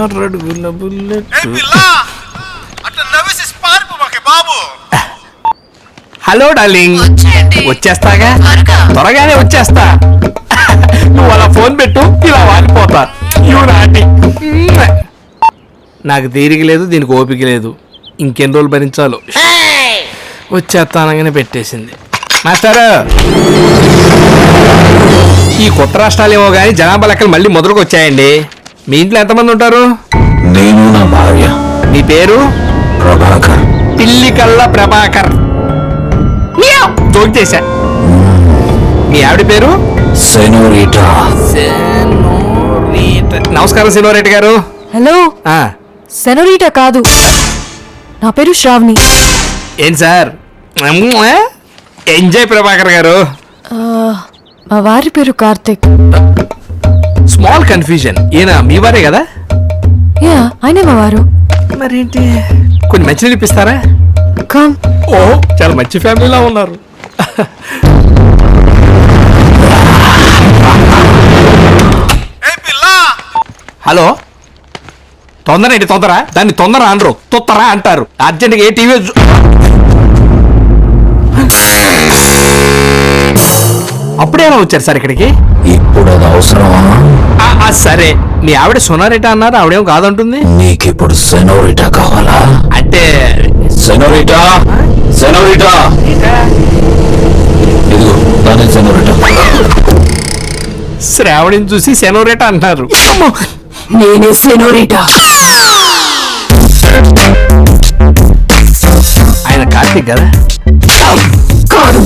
6 అడుగుల bullet. Hello darling, వచ్చేస్తాగా, త్వరగానే వచ్చేస్తా. నువ్వు అలా ఫోన్ పెట్టు, ఇలా వాడిపోతా. నాకు తీరిక లేదు, దీనికి ఓపిక లేదు. ఇంకెన్ని రోజులు భరించాలో. వచ్చేస్తానగానే పెట్టేసింది. మాస్టారు, ఈ కొత్త రాష్ట్రాలేమో కానీ జనాభా లెక్కలు మళ్ళీ మొదలుకు వచ్చాయండి. మీ ఇంట్లో ఎంతమంది ఉంటారు? నేను, నా భార్య. మీ పేరు? ప్రభాకర్. పిల్లి కల్లా ప్రభాకర్. జోక్ చేశా. మీ ఆవిడ పేరు? సెనోరిటా. నమస్కారం సెనోరిటా గారు. హలో. సెనోరిటా కాదు, నా పేరు శ్రావణి. ఏంటి సార్? ఎంజాయ్ ప్రభాకర్ గారు. మా వారి పేరు కార్తిక్. Small confusion. ఈయన మీ వారే కదా? యా, ఆయనే మా వారు. మరేంటి, కొన్ని మంచినీళ్ళు ఇప్పిస్తారా? కమ్. ఓ, చాలా మంచి ఫ్యామిలీలా ఉన్నారు. హలో, తొందర ఏంటి తొందర? దాన్ని తొందర అనరు, తొత్తరా అంటారు. అర్జెంట్గా ఏ టీవీ అప్పుడే ఎలా వచ్చారు సార్ ఇక్కడికి? ఇప్పుడు అది అవసరమా? సరే, మీ ఆవిడ సొనారిటా అన్నారు, ఆవిడేం కాదంటుంది. నీకిప్పుడు సెనోరిటా కావాలా? అంటే సెనోరిటా, సెనోరిటా, ఇదిగో దాని సెనోరిటా. శ్రావణిని చూసి సెనోరిటా అంటారు. నేనే సెనోరిటా. ఆయన కార్తీక్ కదా? కాదు,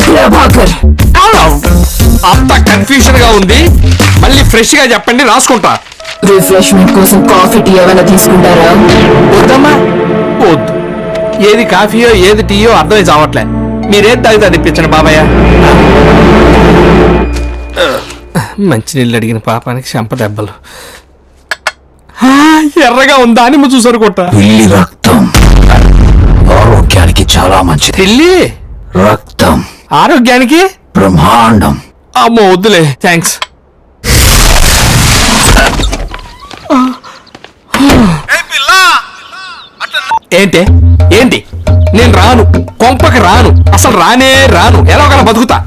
ప్రభాకర్. అంత కన్ఫ్యూషన్ గా ఉంది. మళ్ళీ ఫ్రెష్ గా చెప్పండి, రాసుకుంటా. రిఫ్రెష్మెంట్ కోసం కాఫీ టీ ఏమైనా తీసుకుంటారా? వద్దమ్మా, వద్దు. ఏది కాఫీయో ఏది టీయో అర్థమై చావట్లే. మీరేం తాగితే అది ఇప్పించండి బాబాయ్. మంచినీళ్ళు అడిగిన పాపానికి చెంప దెబ్బలు. ఎర్రగా ఉందా అని చూసారు కొట్ట. పిల్లి రక్తం ఆరోగ్యానికి చాలా మంచిది. పిల్లి రక్తం ఆరోగ్యానికి బ్రహ్మాండం. అమ్మో వద్దులే, థ్యాంక్స్. ఏంటి ఏంటి? నేను రాను, కొంపకి రాను, అసలు రానే రాను. ఎలా ఒకలా బతుకుతా.